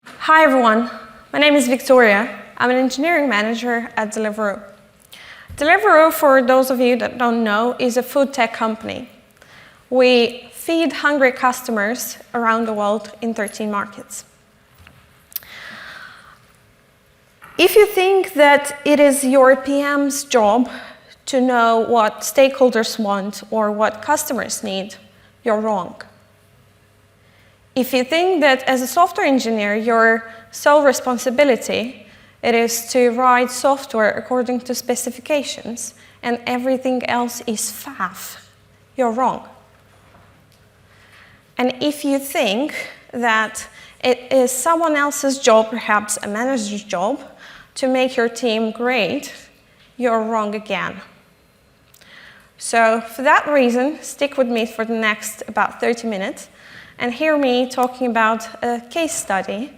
Hi everyone, my name is Victoria. I'm an engineering manager at Deliveroo. Deliveroo, for those of you that don't know, is a food tech company. We feed hungry customers around the world in 13 markets. If you think that it is your PM's job to know what stakeholders want or what customers need, you're wrong. If you think that as a software engineer, your sole responsibility it is to write software according to specifications and everything else is faff, you're wrong. And if you think that it is someone else's job, perhaps a manager's job, to make your team great, you're wrong again. So for that reason, stick with me for the next about 30 minutes and hear me talking about a case study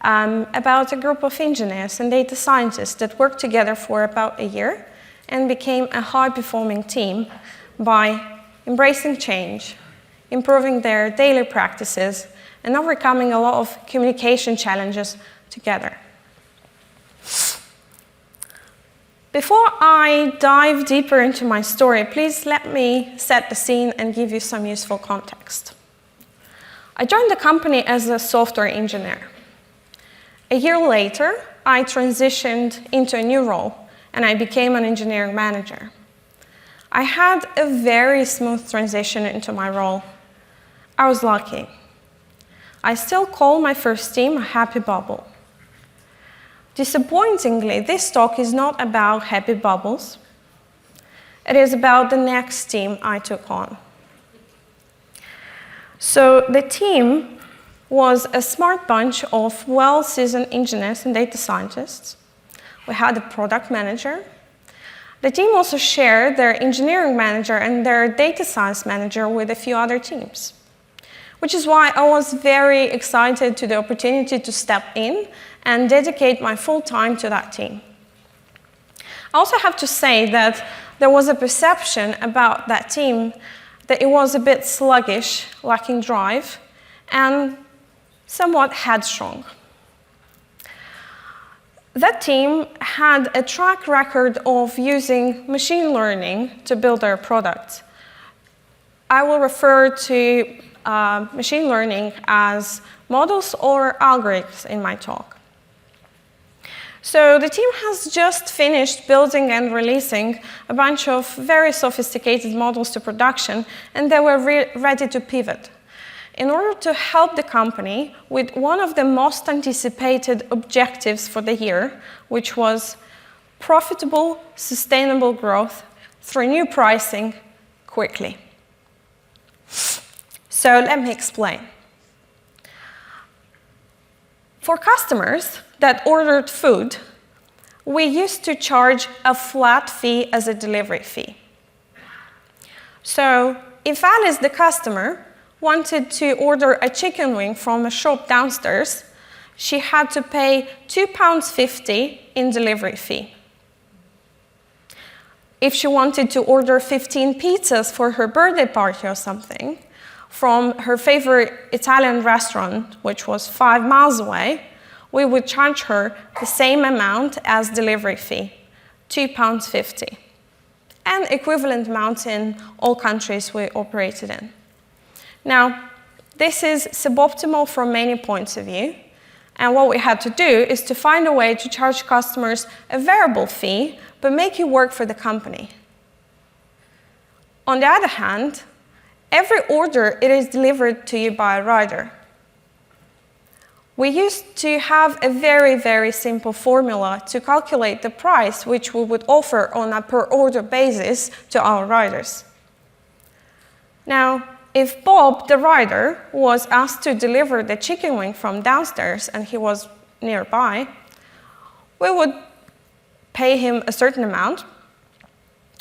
about a group of engineers and data scientists that worked together for about a year and became a high-performing team by embracing change, improving their daily practices, and overcoming a lot of communication challenges together. Before I dive deeper into my story, please let me set the scene and give you some useful context. I joined the company as a software engineer. A year later, I transitioned into a new role, and I became an engineering manager. I had a very smooth transition into my role. I was lucky. I still call my first team a happy bubble. Disappointingly, this talk is not about happy bubbles. It is about the next team I took on. So the team was a smart bunch of well-seasoned engineers and data scientists. We had a product manager. The team also shared their engineering manager and their data science manager with a few other teams, which is why I was very excited to the opportunity to step in and dedicate my full time to that team. I also have to say that there was a perception about that team that it was a bit sluggish, lacking drive, and somewhat headstrong. That team had a track record of using machine learning to build their products. I will refer to machine learning as models or algorithms in my talk. So the team has just finished building and releasing a bunch of very sophisticated models to production, and they were ready to pivot. In order to help the company with one of the most anticipated objectives for the year, which was profitable, sustainable growth through new pricing quickly. So let me explain. For customers that ordered food, we used to charge a flat fee as a delivery fee. So if Alice, the customer, wanted to order a chicken wing from a shop downstairs, she had to pay £2.50 in delivery fee. If she wanted to order 15 pizzas for her birthday party or something, from her favorite Italian restaurant, which was 5 miles away, we would charge her the same amount as delivery fee, £2.50, and equivalent amounts in all countries we operated in. Now, this is suboptimal from many points of view, and what we had to do is to find a way to charge customers a variable fee, but make it work for the company. On the other hand, every order it is delivered to you by a rider. We used to have a very, very simple formula to calculate the price which we would offer on a per-order basis to our riders. Now, if Bob, the rider, was asked to deliver the chicken wing from downstairs and he was nearby, we would pay him a certain amount.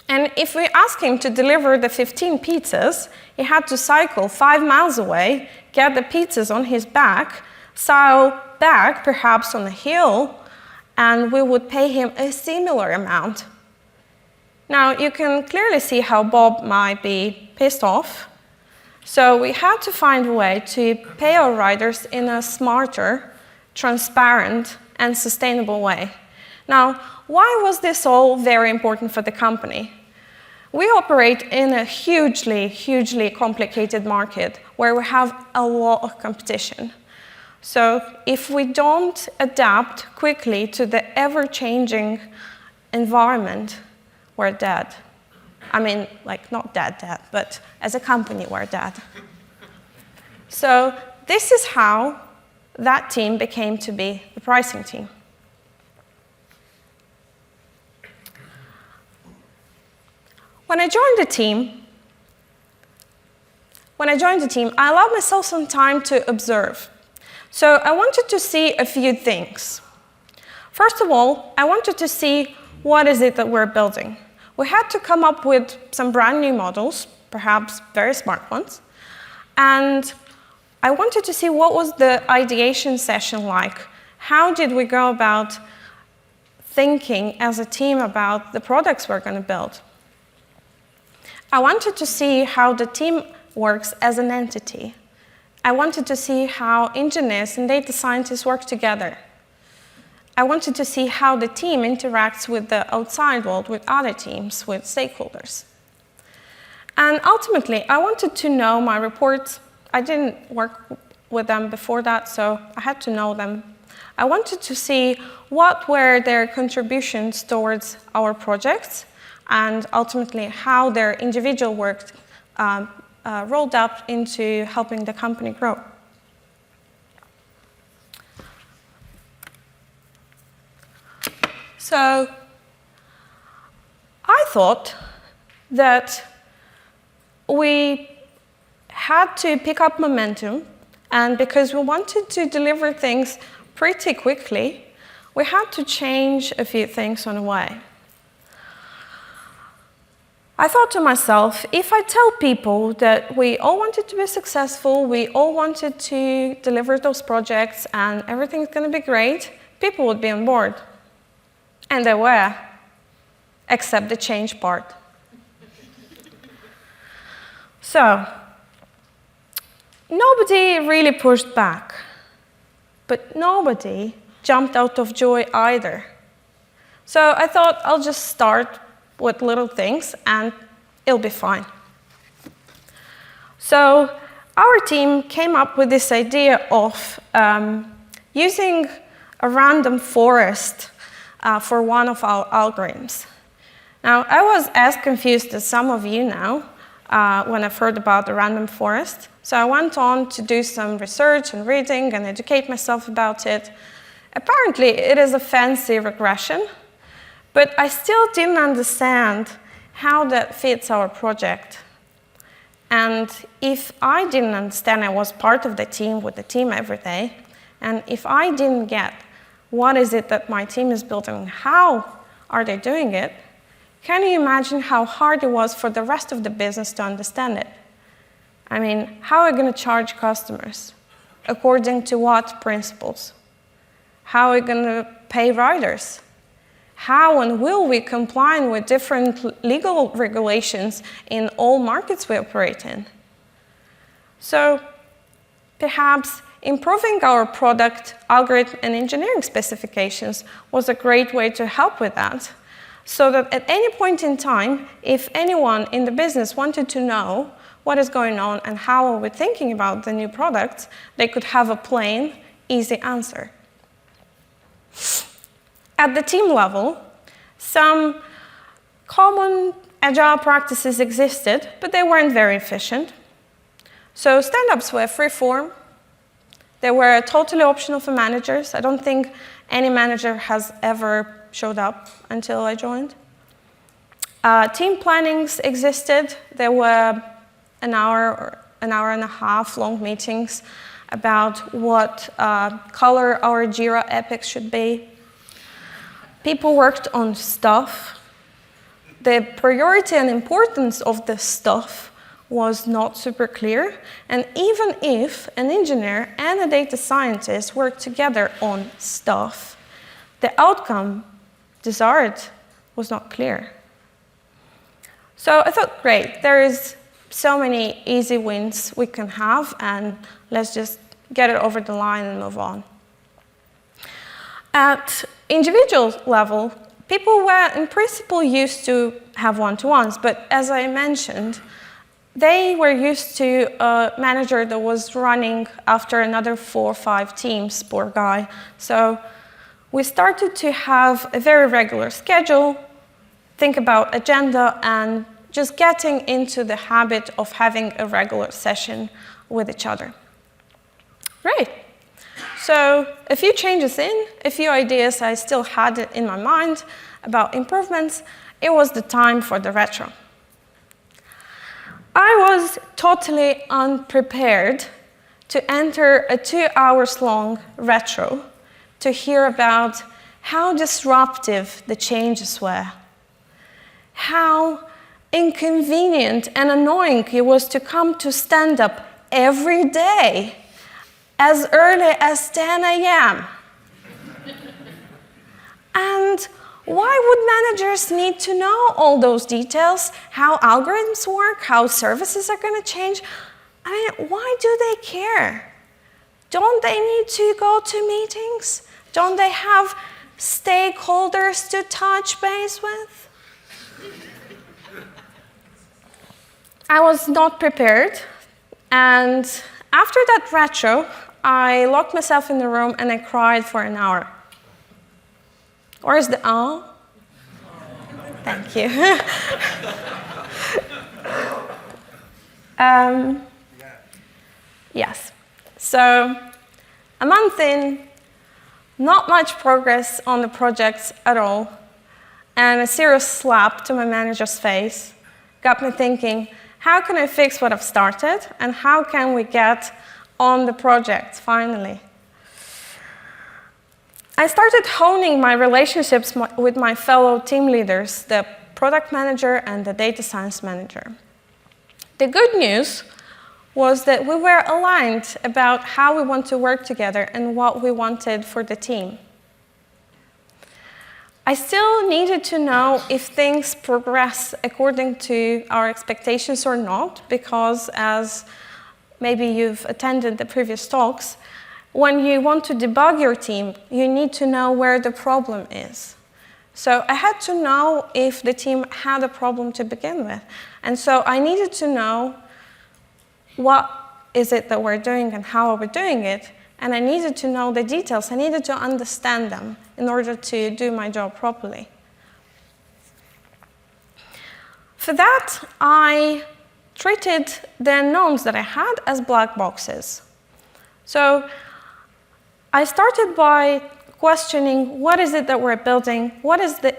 And if we asked him to deliver the 15 pizzas, he had to cycle 5 miles away, get the pizzas on his back, sail back, perhaps on a hill, and we would pay him a similar amount. Now, you can clearly see how Bob might be pissed off. So we had to find a way to pay our riders in a smarter transparent, and sustainable way. Now, why was this all very important for the company? We operate in a hugely, hugely complicated market where we have a lot of competition. So if we don't adapt quickly to the ever-changing environment, we're dead. I mean, like, not dead, but as a company, we're dead. So this is how that team became to be the pricing team. When I joined the team, I allowed myself some time to observe. So I wanted to see a few things. First of all, I wanted to see what is it that we're building. We had to come up with some brand new models, perhaps very smart ones, and I wanted to see what was the ideation session like. How did we go about thinking as a team about the products we're going to build? I wanted to see how the team works as an entity. I wanted to see how engineers and data scientists work together. I wanted to see how the team interacts with the outside world, with other teams, with stakeholders. And ultimately, I wanted to know my reports. I didn't work with them before that, so I had to know them. I wanted to see what were their contributions towards our projects, and ultimately how their individual work rolled up into helping the company grow. So I thought that we had to pick up momentum, and because we wanted to deliver things pretty quickly, we had to change a few things on the way. I thought to myself, if I tell people that we all wanted to be successful, we all wanted to deliver those projects, and everything's going to be great, people would be on board. And they were, except the change part. So, nobody really pushed back, but nobody jumped out of joy either. So I thought I'll just start with little things and it'll be fine. So our team came up with this idea of using a random forest for one of our algorithms. Now, I was as confused as some of you now when I've heard about the random forest. So I went on to do some research and reading and educate myself about it. Apparently, it is a fancy regression, but I still didn't understand how that fits our project. And if I didn't understand, I was part of the team with the team every day, and if I didn't get what is it that my team is building, how are they doing it, can you imagine how hard it was for the rest of the business to understand it? I mean, how are we going to charge customers? According to what principles? How are we going to pay riders? How and will we comply with different legal regulations in all markets we operate in? So perhaps improving our product, algorithm, and engineering specifications was a great way to help with that, so that at any point in time, if anyone in the business wanted to know what is going on and how are we thinking about the new products, they could have a plain, easy answer. At the team level, some common agile practices existed, but they weren't very efficient. So stand-ups were free-form. They were totally optional for managers. I don't think any manager has ever showed up until I joined. Team plannings existed. There were an hour or an hour and a half long meetings about what color our Jira epics should be. People worked on stuff. The priority and importance of the stuff was not super clear. And even if an engineer and a data scientist worked together on stuff, the outcome desired was not clear. So I thought, great, there is so many easy wins we can have, and let's just get it over the line and move on. At individual level, people were in principle used to have one-to-ones, but as I mentioned, they were used to a manager that was running after another 4 or 5 teams, poor guy. So we started to have a very regular schedule, think about agenda, and just getting into the habit of having a regular session with each other. Great. So a few changes in, a few ideas I still had in my mind about improvements. It was the time for the retro. I was totally unprepared to enter a 2 hours long retro to hear about how disruptive the changes were, how inconvenient and annoying it was to come to stand-up every day as early as 10 a.m. And why would managers need to know all those details, how algorithms work, how services are going to change? I mean, why do they care? Don't they need to go to meetings? Don't they have stakeholders to touch base with? I was not prepared, and after that retro, I locked myself in the room and I cried for an hour. Where's the oh? Thank you. Yes. So a month in, not much progress on the projects at all, and a serious slap to my manager's face got me thinking, how can I fix what I've started, and how can we get on the project finally? I started honing my relationships with my fellow team leaders, the product manager and the data science manager. The good news was that we were aligned about how we want to work together and what we wanted for the team. I still needed to know if things progress according to our expectations or not, because as maybe you've attended the previous talks, when you want to debug your team, you need to know where the problem is. So I had to know if the team had a problem to begin with. And so I needed to know what is it that we're doing and how are we doing it. And I needed to know the details. I needed to understand them in order to do my job properly. For that, I treated the unknowns that I had as black boxes. So I started by questioning what is it that we're building, what is the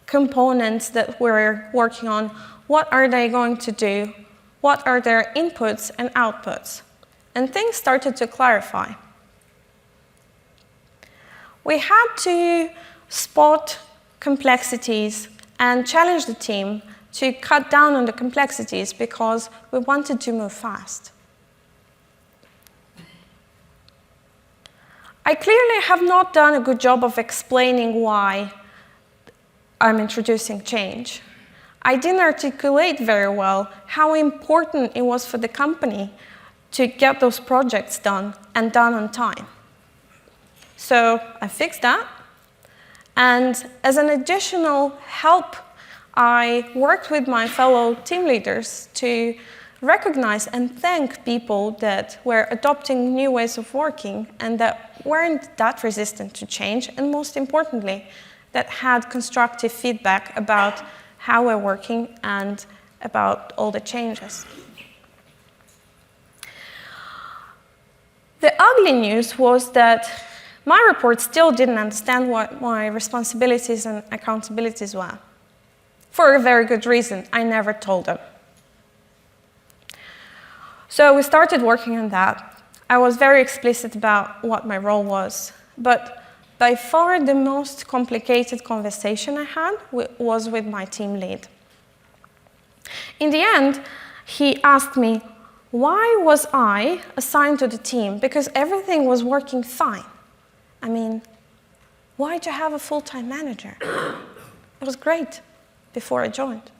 components that we're working on, what are they going to do, what are their inputs and outputs. And things started to clarify. We had to spot complexities and challenge the team to cut down on the complexities because we wanted to move fast. I clearly have not done a good job of explaining why I'm introducing change. I didn't articulate very well how important it was for the company to get those projects done and done on time. So I fixed that. And as an additional help, I worked with my fellow team leaders to recognize and thank people that were adopting new ways of working and that weren't that resistant to change, and most importantly, that had constructive feedback about how we're working and about all the changes. The ugly news was that my report still didn't understand what my responsibilities and accountabilities were. For a very good reason, I never told them. So we started working on that. I was very explicit about what my role was, but by far the most complicated conversation I had was with my team lead. In the end, he asked me, why was I assigned to the team? Because everything was working fine. I mean, why'd you have a full-time manager? It was great before I joined.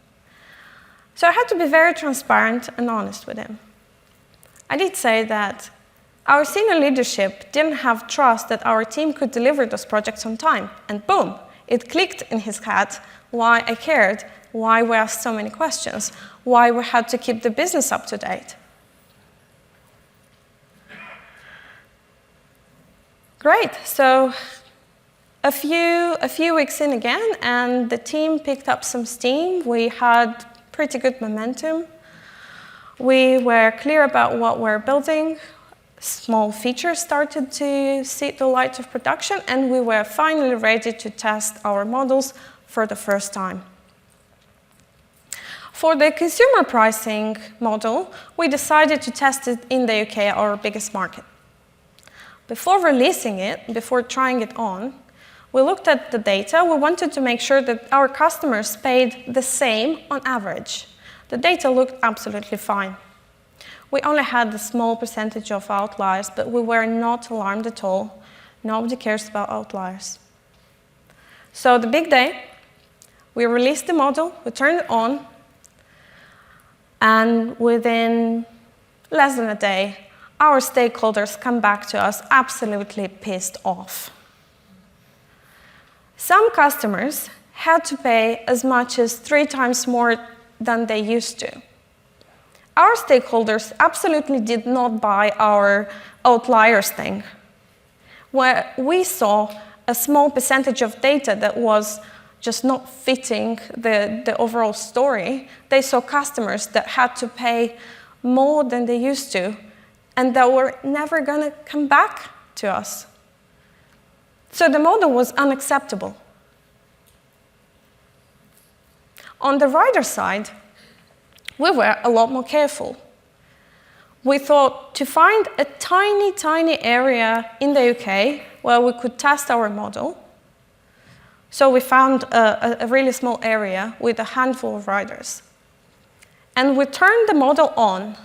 So I had to be very transparent and honest with him. I did say that Our senior leadership didn't have trust that our team could deliver those projects on time. And boom, it clicked in his head why I cared, why we asked so many questions, why we had to keep the business up to date. Great, so a few weeks in again, and the team picked up some steam. We had pretty good momentum. We were clear about what we're building. Small features started to see the light of production, and we were finally ready to test our models for the first time. For the consumer pricing model, we decided to test it in the UK, our biggest market. Before releasing it, before trying it on, we looked at the data. We wanted to make sure that our customers paid the same on average. The data looked absolutely fine. We only had a small percentage of outliers, but we were not alarmed at all. Nobody cares about outliers. So the big day, we released the model, we turned it on, and within less than a day, our stakeholders come back to us absolutely pissed off. Some customers had to pay as much as 3 times more than they used to. Our stakeholders absolutely did not buy our outliers thing. Where we saw a small percentage of data that was just not fitting the overall story, they saw customers that had to pay more than they used to, and that were never going to come back to us. So the model was unacceptable. On the rider side, we were a lot more careful. We thought to find a tiny, tiny area in the UK where we could test our model. So we found a really small area with a handful of riders. And we turned the model on.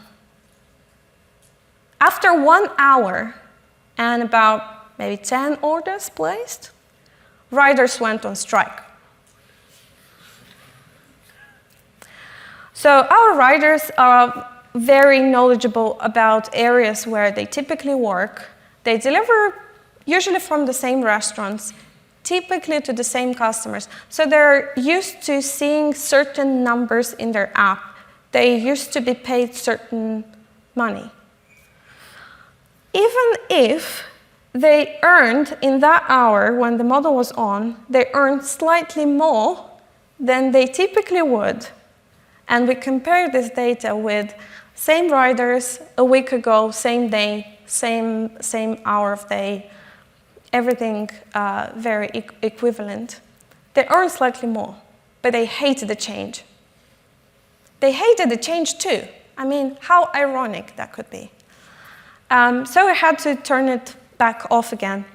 After 1 hour and about maybe 10 orders placed, riders went on strike. So our riders are very knowledgeable about areas where they typically work. They deliver usually from the same restaurants, typically to the same customers. So they're used to seeing certain numbers in their app. They used to be paid certain money. Even if they earned in that hour when the model was on, they earned slightly more than they typically would. And we compared this data with same riders a week ago, same day, same hour of day, everything very equivalent. They earned slightly more, but they hated the change. They hated the change too. I mean, how ironic that could be. So we had to turn it back off again.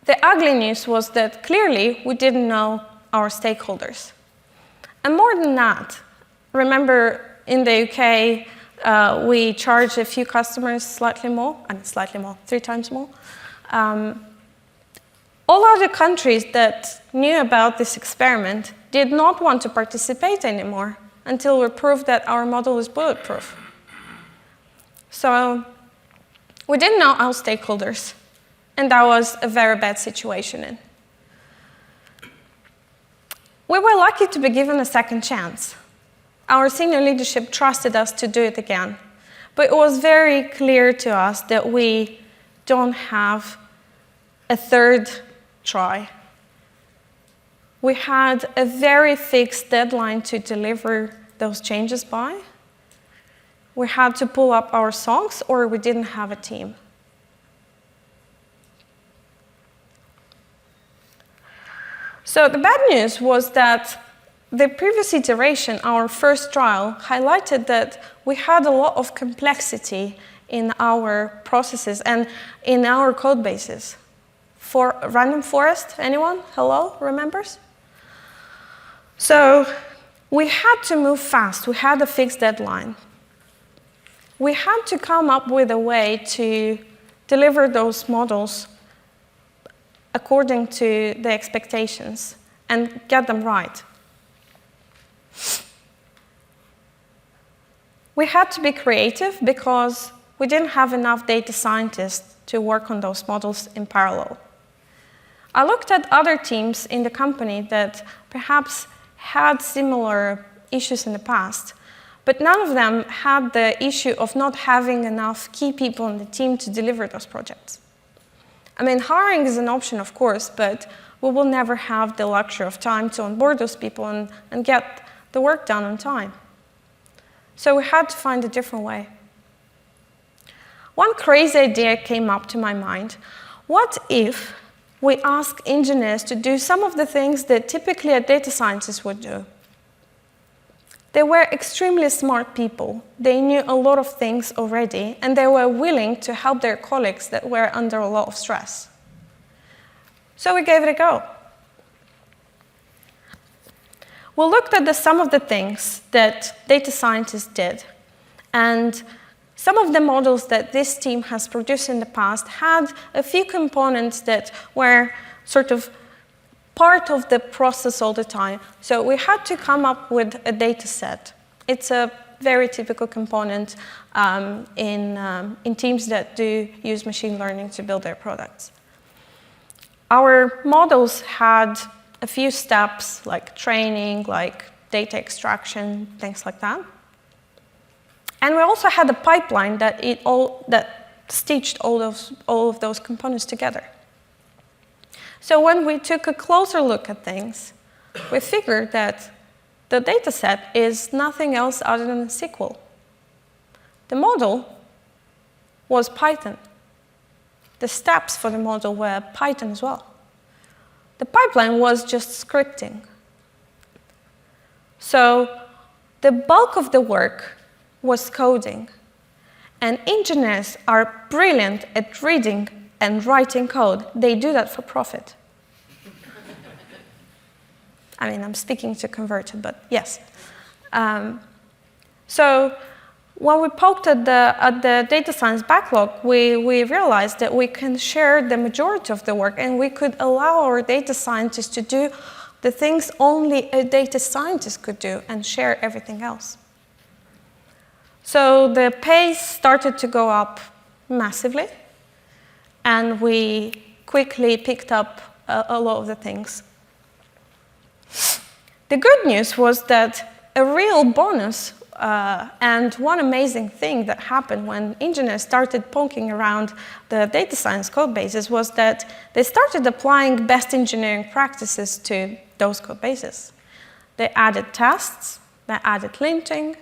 The ugly news was that clearly we didn't know our stakeholders. And more than that, remember in the UK, we charged a few customers slightly more, 3 times more. All other countries that knew about this experiment did not want to participate anymore until we proved that our model is bulletproof. So we didn't know our stakeholders, and that was a very bad situation. We were lucky to be given a second chance. Our senior leadership trusted us to do it again, but it was very clear to us that we don't have a third try. We had a very fixed deadline to deliver those changes by. We had to pull up our socks, or we didn't have a team. So the bad news was that the previous iteration, our first trial, highlighted that we had a lot of complexity in our processes and in our code bases. For random forest, anyone? Hello, remembers? So we had to move fast. We had a fixed deadline. We had to come up with a way to deliver those models according to the expectations and get them right. We had to be creative because we didn't have enough data scientists to work on those models in parallel. I looked at other teams in the company that perhaps had similar issues in the past, but none of them had the issue of not having enough key people in the team to deliver those projects. I mean, hiring is an option, of course, but we will never have the luxury of time to onboard those people and get the work done on time. So we had to find a different way. One crazy idea came up to my mind. What if we ask engineers to do some of the things that typically a data scientist would do? They were extremely smart people. They knew a lot of things already, and they were willing to help their colleagues that were under a lot of stress. So we gave it a go. We looked at some of the things that data scientists did, and some of the models that this team has produced in the past had a few components that were sort of part of the process all the time. So we had to come up with a data set. It's a very typical component in teams that do use machine learning to build their products. Our models had a few steps, like training, like data extraction, things like that. And we also had a pipeline that stitched all of those components together. So when we took a closer look at things, we figured that the data set is nothing else other than SQL. The model was Python. The steps for the model were Python as well. The pipeline was just scripting. So the bulk of the work was coding. And engineers are brilliant at reading and writing code. They do that for profit. I mean, I'm speaking to converted, but yes. So when we poked at the data science backlog, we realized that we can share the majority of the work, and we could allow our data scientists to do the things only a data scientist could do and share everything else. So the pace started to go up massively, and we quickly picked up a lot of the things. The good news was that a real bonus and one amazing thing that happened when engineers started poking around the data science code bases was that they started applying best engineering practices to those code bases. They added tests, they added linting,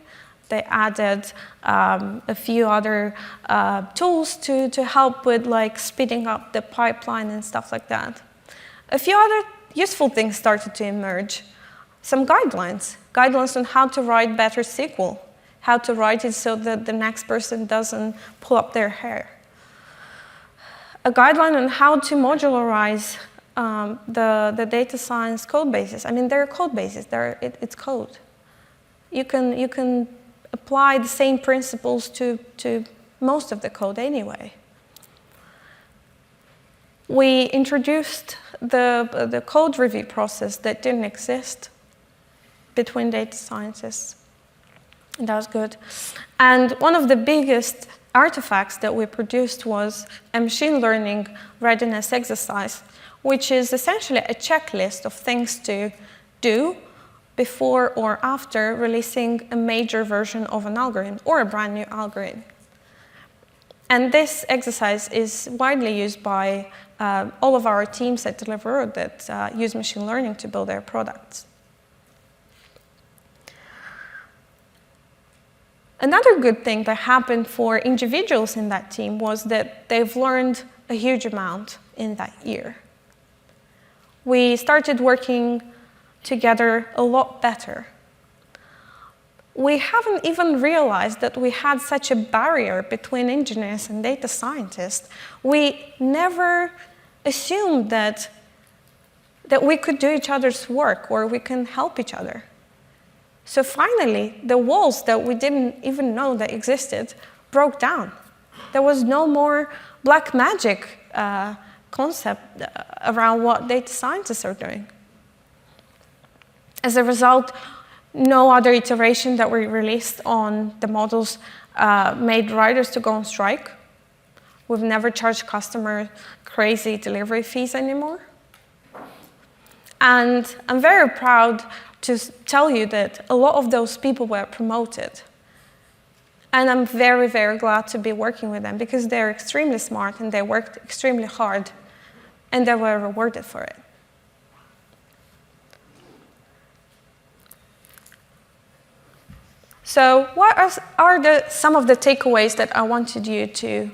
they added a few other tools to help with like speeding up the pipeline and stuff like that. A few other useful things started to emerge. Some guidelines on how to write better SQL, how to write it so that the next person doesn't pull up their hair. A guideline on how to modularize the data science code bases. I mean, they're code bases, it's code. You can apply the same principles to most of the code anyway. We introduced the code review process that didn't exist between data scientists. That was good. And one of the biggest artifacts that we produced was a machine learning readiness exercise, which is essentially a checklist of things to do before or after releasing a major version of an algorithm or a brand new algorithm. And this exercise is widely used by all of our teams at Deliveroo that use machine learning to build their products. Another good thing that happened for individuals in that team was that they've learned a huge amount in that year. We started working together a lot better. We haven't even realized that we had such a barrier between engineers and data scientists. We never assumed that we could do each other's work or we can help each other. So finally, the walls that we didn't even know that existed broke down. There was no more black magic concept around what data scientists are doing. As a result, No other iteration that we released on the models made riders to go on strike. We've never charged customers crazy delivery fees anymore. And I'm very proud to tell you that a lot of those people were promoted. And I'm very, very glad to be working with them because they're extremely smart and they worked extremely hard and they were rewarded for it. So what are some of the takeaways that I wanted you to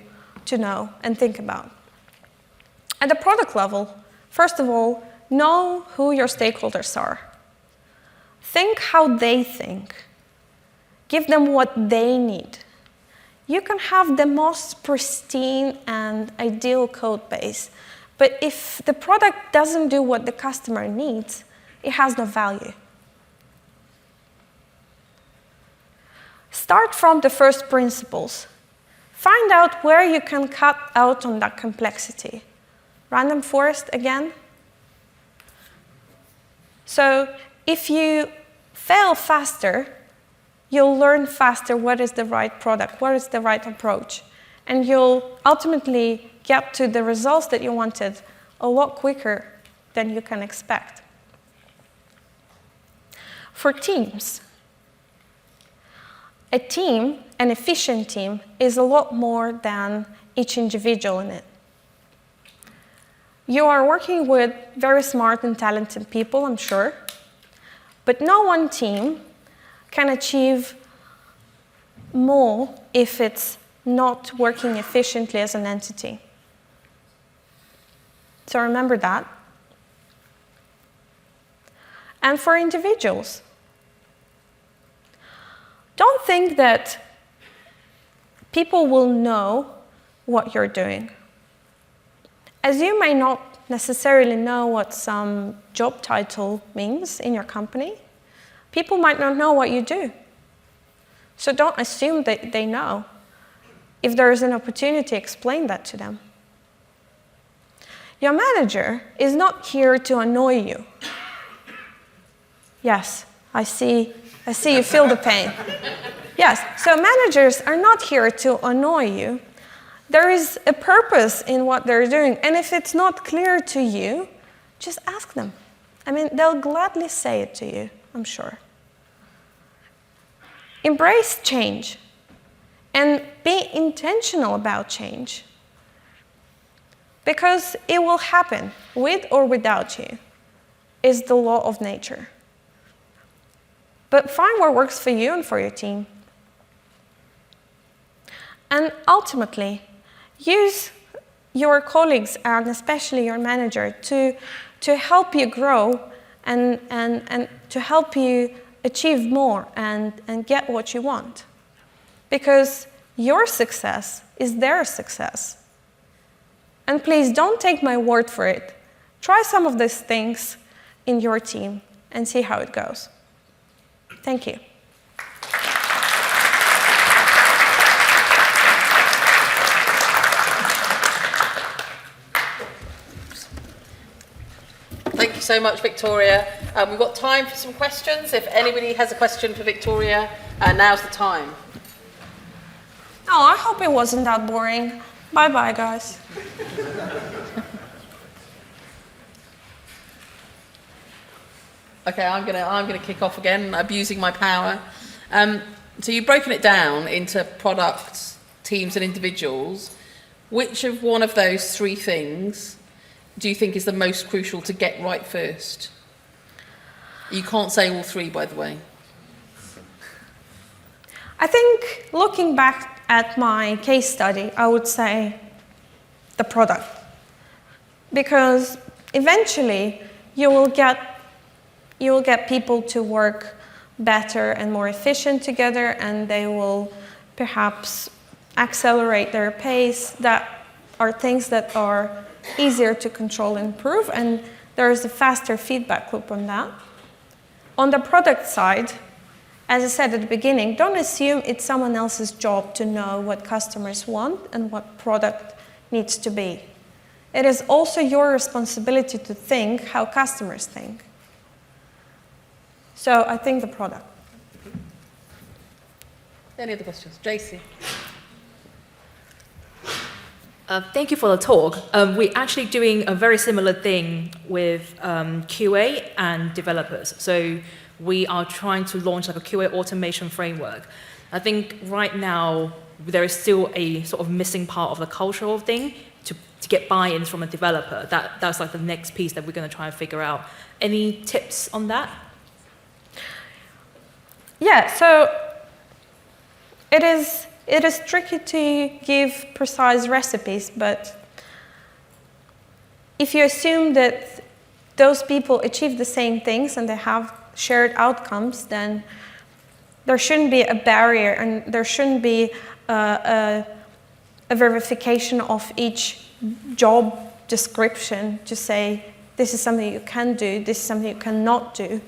know and think about? At the product level, first of all, know who your stakeholders are. Think how they think. Give them what they need. You can have the most pristine and ideal code base, but if the product doesn't do what the customer needs, it has no value. Start from the first principles. Find out where you can cut out on that complexity. Random forest again. So if you fail faster, you'll learn faster what is the right product, what is the right approach. And you'll ultimately get to the results that you wanted a lot quicker than you can expect. For teams, a team, an efficient team, is a lot more than each individual in it. You are working with very smart and talented people, I'm sure, but no one team can achieve more if it's not working efficiently as an entity. So remember that. And for individuals, don't think that people will know what you're doing. As you may not necessarily know what some job title means in your company, people might not know what you do. So don't assume that they know. If there is an opportunity, explain that to them. Your manager is not here to annoy you. Yes, I see you feel the pain. Yes, so managers are not here to annoy you. There is a purpose in what they're doing, and if it's not clear to you, just ask them. I mean, they'll gladly say it to you, I'm sure. Embrace change, and be intentional about change, because it will happen, with or without you, is the law of nature. But find what works for you and for your team. And ultimately, use your colleagues and especially your manager to help you grow and to help you achieve more and get what you want. Because your success is their success. And please don't take my word for it. Try some of these things in your team and see how it goes. Thank you. Thank you so much, Victoria. We've got time for some questions. If anybody has a question for Victoria, now's the time. Oh, I hope it wasn't that boring. Bye-bye, guys. Okay, I'm gonna kick off again, abusing my power. So you've broken it down into products, teams, and individuals. Which of one of those three things do you think is the most crucial to get right first? You can't say all three, by the way. I think looking back at my case study, I would say the product. Because eventually you will get people to work better and more efficient together, and they will perhaps accelerate their pace. That are things that are easier to control and improve, and there is a faster feedback loop on that. On the product side, as I said at the beginning, don't assume it's someone else's job to know what customers want and what product needs to be. It is also your responsibility to think how customers think. So I think the product. Any other questions? JC? Thank you for the talk. We're actually doing a very similar thing with QA and developers. So we are trying to launch like a QA automation framework. I think right now there is still a sort of missing part of the cultural thing to get buy-ins from a developer. That's like the next piece that we're going to try and figure out. Any tips on that? Yeah, so it is tricky to give precise recipes, but if you assume that those people achieve the same things and they have shared outcomes, then there shouldn't be a barrier and there shouldn't be a verification of each job description to say, this is something you can do, this is something you cannot do.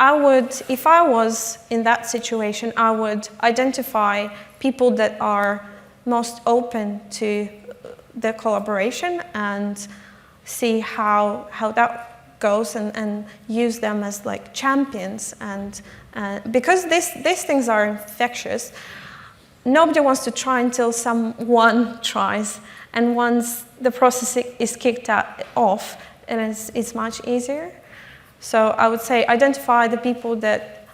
If I was in that situation, I would identify people that are most open to the collaboration and see how that goes and use them as like champions. And because these things are infectious, nobody wants to try until someone tries. And once the process is kicked off, it's much easier. So I would say identify the people that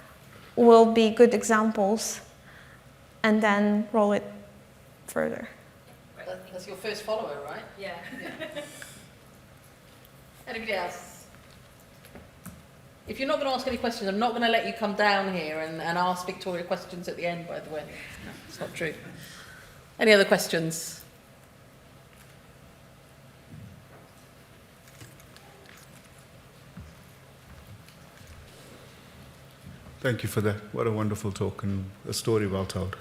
will be good examples and then roll it further. That's your first follower, right? Yeah. Anybody else? If you're not going to ask any questions, I'm not going to let you come down here and ask Victoria questions at the end, by the way. No, it's not true. Any other questions? Thank you for that. What a wonderful talk and a story well told.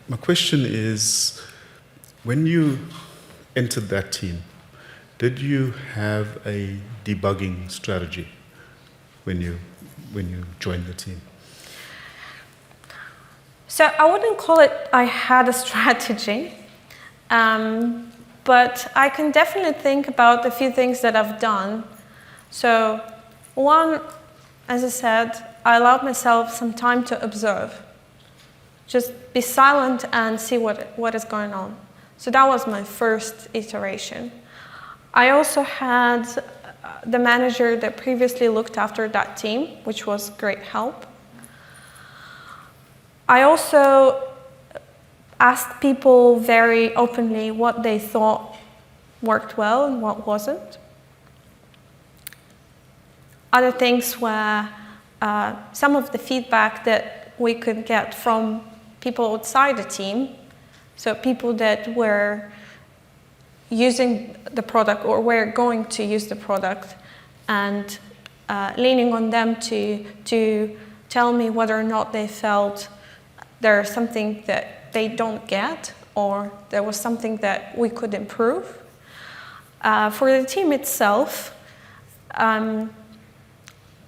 My question is, when you entered that team, did you have a debugging strategy when you joined the team? So I wouldn't call it I had a strategy, but I can definitely think about a few things that I've done. So one, as I said, I allowed myself some time to observe. Just be silent and see what is going on. So that was my first iteration. I also had the manager that previously looked after that team, which was great help. I also asked people very openly what they thought worked well and what wasn't. Other things were some of the feedback that we could get from people outside the team, so people that were using the product or were going to use the product, and leaning on them to tell me whether or not they felt there's something that they don't get or there was something that we could improve. For the team itself,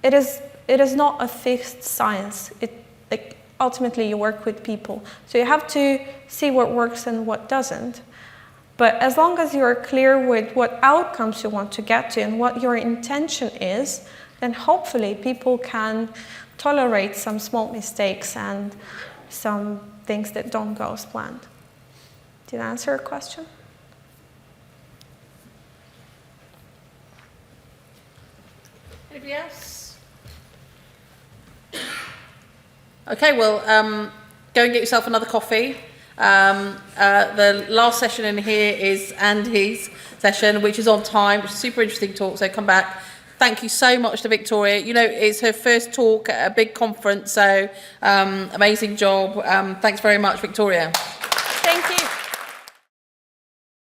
it is not a fixed science. Ultimately, you work with people. So you have to see what works and what doesn't. But as long as you're clear with what outcomes you want to get to and what your intention is, then hopefully people can tolerate some small mistakes and some things that don't go as planned. Did I answer your question? Anybody else? Okay, well, go and get yourself another coffee. The last session in here is Andy's session, which is on time, which is a super interesting talk, so come back. Thank you so much to Victoria. You know, it's her first talk at a big conference, so amazing job. Thanks very much, Victoria.